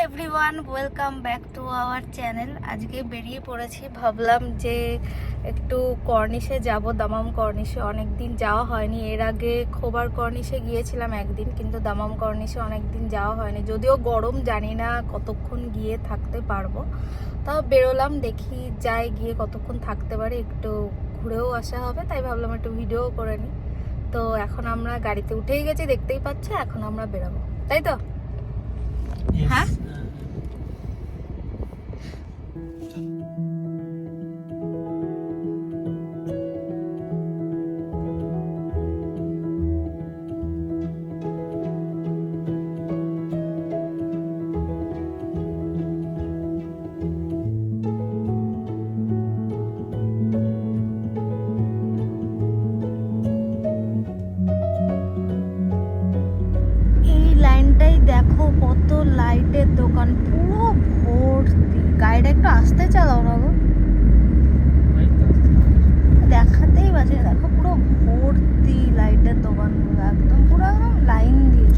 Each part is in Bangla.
Everyone, welcome back to our channel. আজকে বেরিয়ে পড়েছি, ভাবলাম যে একটু কর্নিশে যাব, দামাম কর্নিশে। অনেক দিন যাওয়া হয়নি। এর আগে খোবার কর্নিশে গিয়েছিলাম একদিন, কিন্তু দামাম কর্নিশে অনেক দিন যাওয়া হয়নি। যদিও গরম, জানি না কতক্ষণ গিয়ে থাকতে পারবো। তাও বেরোলাম, দেখি যাই, গিয়ে কতক্ষণ থাকতে পারি, একটু ঘুরেও আসা হবে। তাই ভাবলাম একটু ভিডিও করে নিই। তো এখন আমরা গাড়িতে উঠেই গেছি, দেখতেই পাচ্ছ। এখন আমরা বেরোবো, তাই তো? হ্যাঁ, লাইনটাই দেখো, কত লাইটের দোকান, পুরো ভর্তি। গাড়িটা একটু আস্তে চালাও না গো, দেখাতেই পাচ্ছি। দেখো পুরো ভর্তি লাইটের দোকানগুলো, একদম পুরো একদম লাইন দিয়ে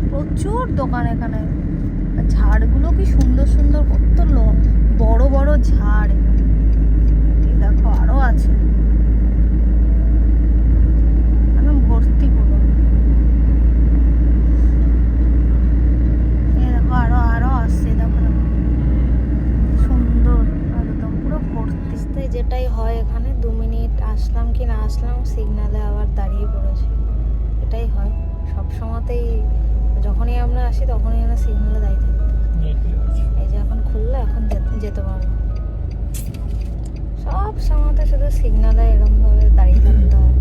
প্রচুর দোকান এখানে। ঝাড়গুলো কি সুন্দর সুন্দর, কত বড় বড় ঝাড়। এই দেখো আরো আছে, একদম ভর্তি পুরো। আরো আরো আসছে, দেখো সুন্দর, একদম পুরো ভর্তি। যেটাই হয় এখানে, 2 মিনিট আসলাম কি না আসলাম, সিগনালে আবার দাঁড়িয়ে পড়েছি। এটাই হয় সব সময়তেই, যখনই আমরা আসি তখনই আমরা সিগনালে দাঁড়িয়ে থাকতে। এই যে এখন খুললো, এখন যেতে পারবো। সব সময়তে শুধু সিগনালে এরকম ভাবে দাঁড়িয়ে থাকতে হয়।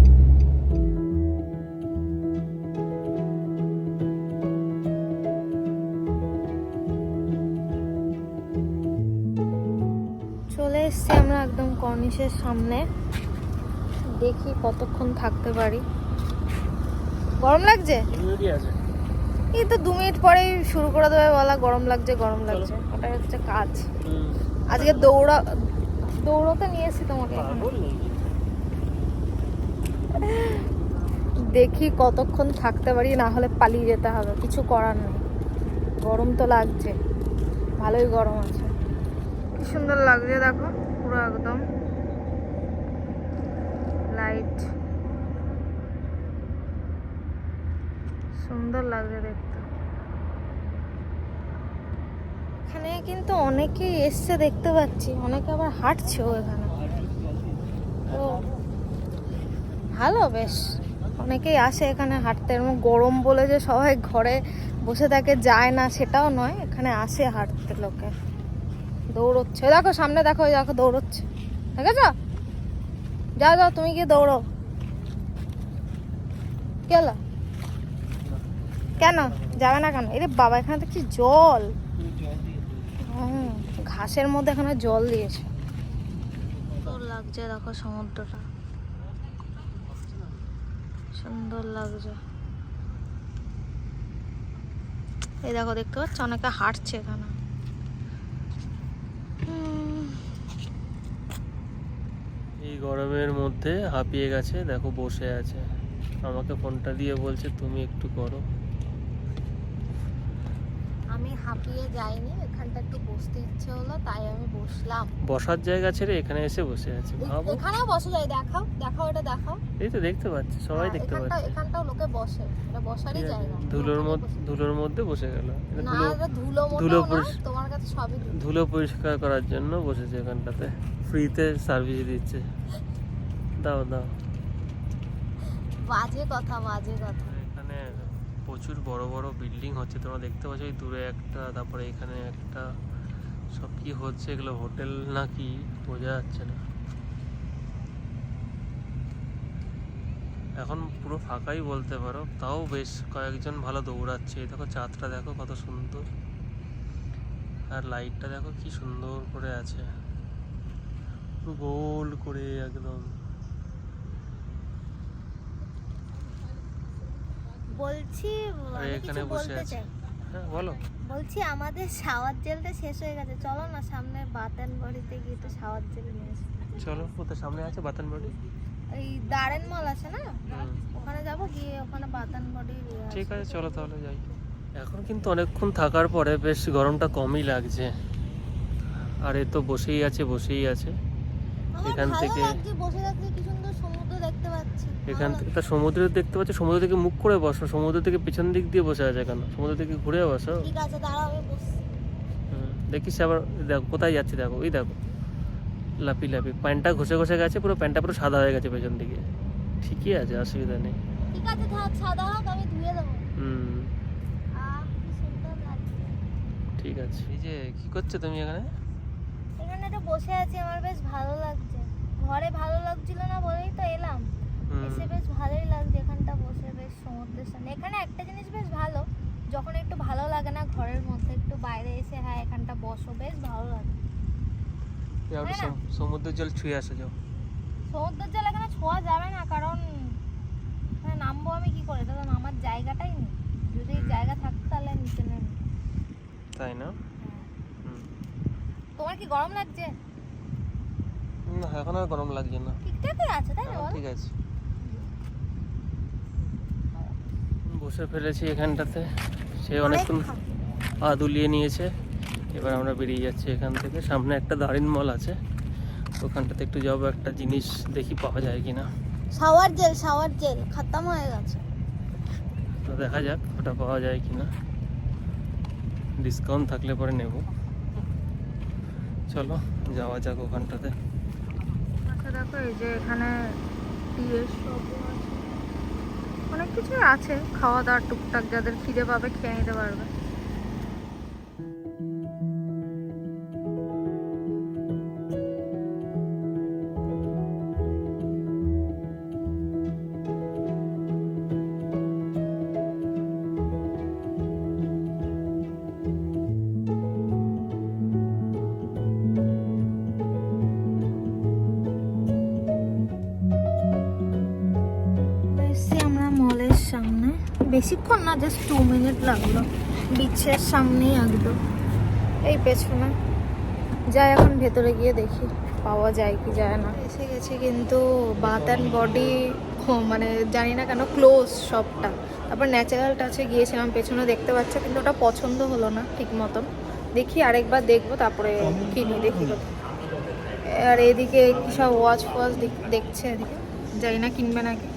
চলে এসছি আমরা একদম কর্নিশের সামনে, দেখি কতক্ষণ থাকতে পারি। গরম লাগছে? এই তো 2 মিনিট পরেই শুরু করে দেবে বলা, গরম লাগছে গরম লাগছে। ওটাই হচ্ছে কাজ। আজকে দৌড়াতে নিয়ে এসছি তোমাকে। দেখি কতক্ষণ থাকতে পারি, না হলে পালিয়ে যেতে হবে, কিছু করার নেই। গরম তো লাগছে, ভালোই গরম আছে। কি সুন্দর লাগছে দেখো, পুরো একদম লাইট, সুন্দর লাগছে দেখতে। এখানে কিন্তু অনেকেই এসছে দেখতে পাচ্ছি, অনেকে আবার হাঁটছেও এখানে। তো ভালো, বেশ অনেকেই আসে এখানে হাঁটতে। এরকম গরম বলে যে সবাই ঘরে বসে থাকে, যায় না সেটাও নয়, এখানে আসে হাঁটতে লোকে। দৌড়চ্ছে দেখো, সামনে দেখো, দেখো দৌড়চ্ছে, দেখেছ? যাও যাও, তুমি গিয়ে দৌড়ো। কেন কেন যাবে না কেন? এরে বাবা, এখানে দেখছি জল, ঘাসের মধ্যে এখানে জল দিয়েছে। সুন্দর লাগছে দেখো, সমুদ্রটা সুন্দর লাগছে। এই দেখো, দেখতে পাচ্ছ অনেকে হাঁটছে এখানে। এই গরমের মধ্যে হাঁপিয়ে গেছে, দেখো বসে আছে, আমাকে ফোনটা দিয়ে বলছে তুমি একটু করো। আমি হাঁপিয়ে যাইনি, এখানটা একটু বসতে ইচ্ছে হলো তাই আমি বসলাম। বসার জায়গা ছেড়ে এখানে এসে বসে আছে, ভাবো। এখানেও বসে যায়, দেখাও দেখাও, এটা দেখাও। এই তো দেখতে পাচ্ছি, সবাই দেখতে পাচ্ছে। এখানটাও লোকে বসে, এটা বসারই জায়গা। ধুলোর মধ্যে বসে গেল। না, এটা ধুলো মোটেও না, তোমার কাছে সবই ধুলো পরিষ্কার করার জন্য বসেছে এখানটাতে, ফ্রিতে সার্ভিস দিচ্ছে। দাও দাও। বাজে কথা, বাজে কথা। এখানে প্রচুর বড় বড় বিল্ডিং হচ্ছে, তোমরা দেখতে পাচ্ছ। ওই দূরে একটা, তারপরে এখানে একটা। সব কি হচ্ছে এগুলো, হোটেল নাকি বোঝা যাচ্ছে না। এখন পুরো ফাঁকাই বলতে পারো, তাও বেশ কয়েকজন ভালো দৌড়াচ্ছে। দেখো চাঁদটা দেখো কত সুন্দর, আর লাইটটা দেখো কি সুন্দর করে আছে, পুরো গোল করে একদম। বলছি এখানে বসে আছে। হ্যাঁ বলো। বলছি আমাদের শাওয়ার জেলটা শেষ হয়ে গেছে, চলো না সামনে বাতান বাড়িতে গিয়ে তো শাওয়ার জেল নিয়ে আসি। চলো, ওদের সামনে আছে বাতান বাড়ি, এই দারেন মল আছে না, ওখানে যাবো, গিয়ে ওখানে বাতান বাড়ি। ঠিক আছে চলো তাহলে যাই। এখন কিন্তু অনেকক্ষণ থাকার পরে বেশ গরমটা কমই লাগছে। আর এ তো বসেই আছে। এখান থেকে বসে থাকতে কি সুন্দর সমুদ্র দেখতে পাচ্ছি। এখান থেকে তা সমুদ্র দেখতে পাচ্ছ, সমুদ্র থেকে মুখ করে বসো, সমুদ্র থেকে পিছন দিক দিয়ে বসে আছে কেন? সমুদ্র থেকে ঘুরে বসো। ঠিক আছে, দাঁড়াও আমি বসছি। দেখিস আবার, দেখো কোথায় যাচ্ছে, দেখো ওই দেখো লাপি প্যান্টটা ঘষে গেছে, পুরো প্যান্টটা পুরো সাদা হয়ে গেছে পেছন দিকে। ঠিকই আছে, অসুবিধা নেই। ঠিক আছে, থাক, সাদা হোক, আমি ধুয়ে দেবো। কি সুন্দর লাগছে। ঠিক আছে। এই যে কি করছো তুমি এখানে? এখানে তো বসে আছি, আমার বেশ ভালো লাগছে। ঘরে ভালো লাগছিল না বলেই তো এলাম। এসে বেশ ভালোই লাগছে এখানটা বসে, বেশ সমুদ্রের সামনে। এখানে একটা জিনিস বেশ ভালো, যখন একটু ভালো লাগে না ঘরের মধ্যে, একটু বাইরে এসে হ্যাঁ এখানটা বসো, বেশ ভালো লাগে। সমুদ্রের জল ছুঁয়ে আসো যাও। সমুদ্রের জল এখানে ছোঁয়া যাবে না, কারণ এখানে নামবো আমি কি করে? তাহলে নামার জায়গাটাই নেই। যদি জায়গা থাকতো তাহলে নিচে নেমে। তাই না? তোমার কি গরম লাগছে? না, এখন আর গরম লাগছে না, ঠিকঠাকই আছে, তাই না? ঠিক আছে। বসে ফেলেছি এখানটাতে, সে অনেকক্ষণ পা দুলিয়ে নিয়েছে। এবার আমরা বেরিয়ে যাচ্ছি এখান থেকে। সামনে একটা দারিন মল আছে, ওখানটাতে একটু যাবো, একটা জিনিস দেখি পাওয়া যায় কিনা। শাওয়ার জেল খতম হয়ে গেছে। তো দেখা যাক ওটা পাওয়া যায় কিনা, ডিসকাউন্ট থাকলে পরে নেব। চলো যাওয়া যাক ওখানটাতে। আচ্ছা দেখো, এই যে এখানে টিয়ের শপ আছে, অনেক কিছু আছে, খাওয়া দাওয়ার টুকটাক, যাদের খিদে পাবে খেয়ে নিতে পারবে। আমরা মলের সামনে, বেশিক্ষণ না, জাস্ট 2 মিনিট লাগলো। বিচের সামনেই একদম, এই পেছনে। যাই এখন ভেতরে গিয়ে দেখি পাওয়া যায় কি যায় না। এসে গেছি, কিন্তু বাথ অ্যান্ড বডি মানে জানি না কেন ক্লোজ সবটা। তারপর ন্যাচারাল টাচে গিয়েছিলাম, পেছনে দেখতে পাচ্ছ, কিন্তু ওটা পছন্দ হলো না ঠিক মতন। দেখি আরেকবার দেখবো, তারপরে কিনি, দেখি কোথায়। আর এদিকে কি সব ওয়াচ দেখছে, এদিকে জানি না কিনবে নাকি।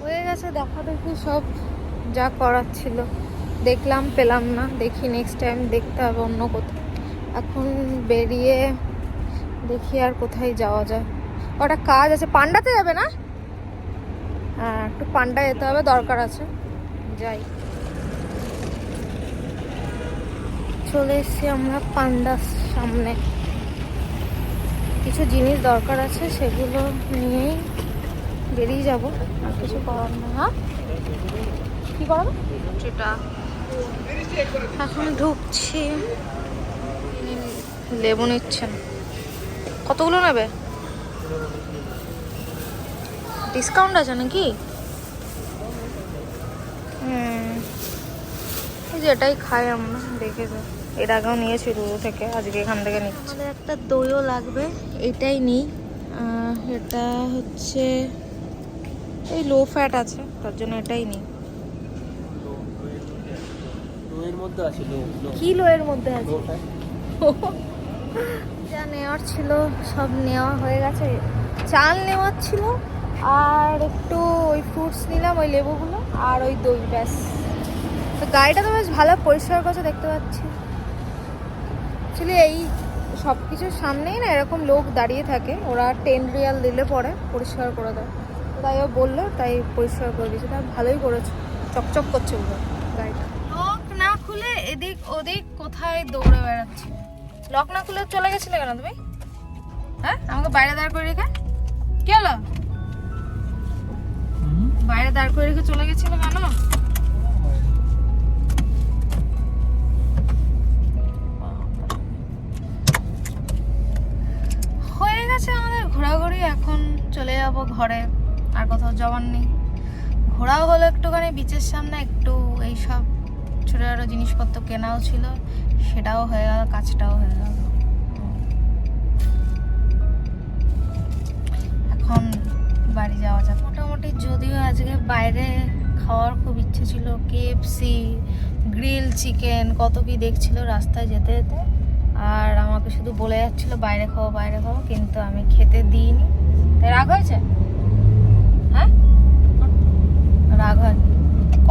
হয়ে গেছে দেখা দেখি, সব যা করার ছিল দেখলাম, পেলাম না। দেখি নেক্সট টাইম দেখতে হবে অন্য কোথাও। এখন বেরিয়ে দেখি আর কোথায় যাওয়া যায়। ওটা কাজ আছে, পান্ডাতে যাবে না? হ্যাঁ, একটু পান্ডা যেতে হবে, দরকার আছে, যাই। চলে এসছি আমরা পান্ডার সামনে। কিছু জিনিস দরকার আছে, সেগুলো নিয়েই বেরিয়ে যাব, আর কিছু করার না। হ্যাঁ, কি করবো সেটা। এখন ঢুকছি, লেবু নিচ্ছেন। কতগুলো নেবে? ডিসকাউন্ট আছে নাকি? এই যে এটাই খাই আমরা, দেখে যা। এর আগেও নিয়েছি দূর থেকে, আজকে এখান থেকে নিচ্ছি। আমাদের একটা দইও লাগবে, এটাই নিই। এটা হচ্ছে এই লো ফ্যাট আছে, তার জন্য এটাই নিই। কি লোয়ের মধ্যে আছে? যা নেওয়ার ছিল সব নেওয়া হয়ে গেছে। চাল নেওয়ার ছিল, আর একটু ওই ফ্রুটস নিলাম, ওই লেবুগুলো, আর ওই দই, ব্যাস। তো গাড়িটা তো বেশ ভালো পরিষ্কার করছে, দেখতে পাচ্ছি। অ্যাকচুয়ালি এই সব কিছুর সামনেই না এরকম লোক দাঁড়িয়ে থাকে, ওরা 10 রিয়াল দিলে পরে পরিষ্কার করে দেয়। তাই ও বললো, তাই পরিষ্কার করে দিয়েছে। তা ভালোই করেছে, চকচক করছে পুরো গাড়িটা। লক না খুলে এদিক ওদিক কোথায় দৌড়ে বেড়াচ্ছি। লক না খুলে চলে গেছিলে কেন তুমি? হ্যাঁ, আমাকে বাইরে দাঁড় করে রেখে কি হলো? বাইরে দাঁড় করে রেখে চলে গেছিলে কেন? হয়ে গেছে আমাদের ঘোরাঘুরি, এখন চলে যাব ঘরে। আর কোথাও যাওয়ার নেই। ঘোরাও হলো একটুখানি বিচের সামনে, একটু এইসব ছোটো ছোটো জিনিসপত্র কেনাও ছিল, সেটাও হয়ে গেল, কাজটাও হয়ে গেল। এখন বাড়ি যাওয়া যাক মোটামুটি। যদিও আজকে বাইরে খাওয়ার খুব ইচ্ছে ছিল, KFC, গ্রিল চিকেন কত কি দেখছিল রাস্তায় যেতে যেতে, আর আমাকে শুধু বলে যাচ্ছিল বাইরে খাবো, কিন্তু আমি খেতে দিইনি। তাই রাগ হয়েছে? হ্যাঁ, রাগ হয়নি,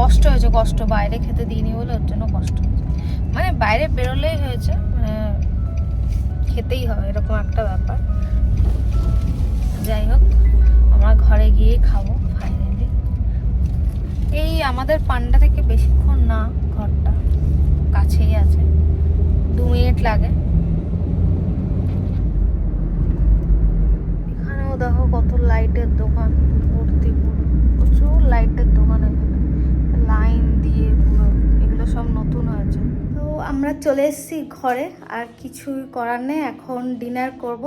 কষ্ট হয়েছে, কষ্ট বাইরে খেতে দিইনি বলে ওর জন্য কষ্ট হয়েছে। মানে বাইরে বেরোলেই হয়েছে, মানে খেতেই হবে এরকম একটা ব্যাপার। যাই হোক, আমরা ঘরে গিয়েই খাবো ফাইনালি। এই আমাদের পান্ডা থেকে বেশিক্ষণ না, ঘরটা কাছেই আছে, 2 মিনিট লাগে। এখানেও দেখো কত লাইটের দোকান, ভর্তি পুরো, প্রচুর লাইটের দোকান এখানে, লাইন দিয়ে পুরো। এগুলো সব নতুন হয়েছে। তো আমরা চলে এসেছি ঘরে, আর কিছুই করার নেই, এখন ডিনার করব।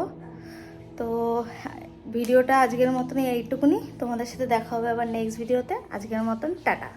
তো ভিডিওটা আজকের মতনই এইটুকুনি, তোমাদের সাথে দেখা হবে আবার নেক্সট ভিডিওতে। আজকের মতন টাটা।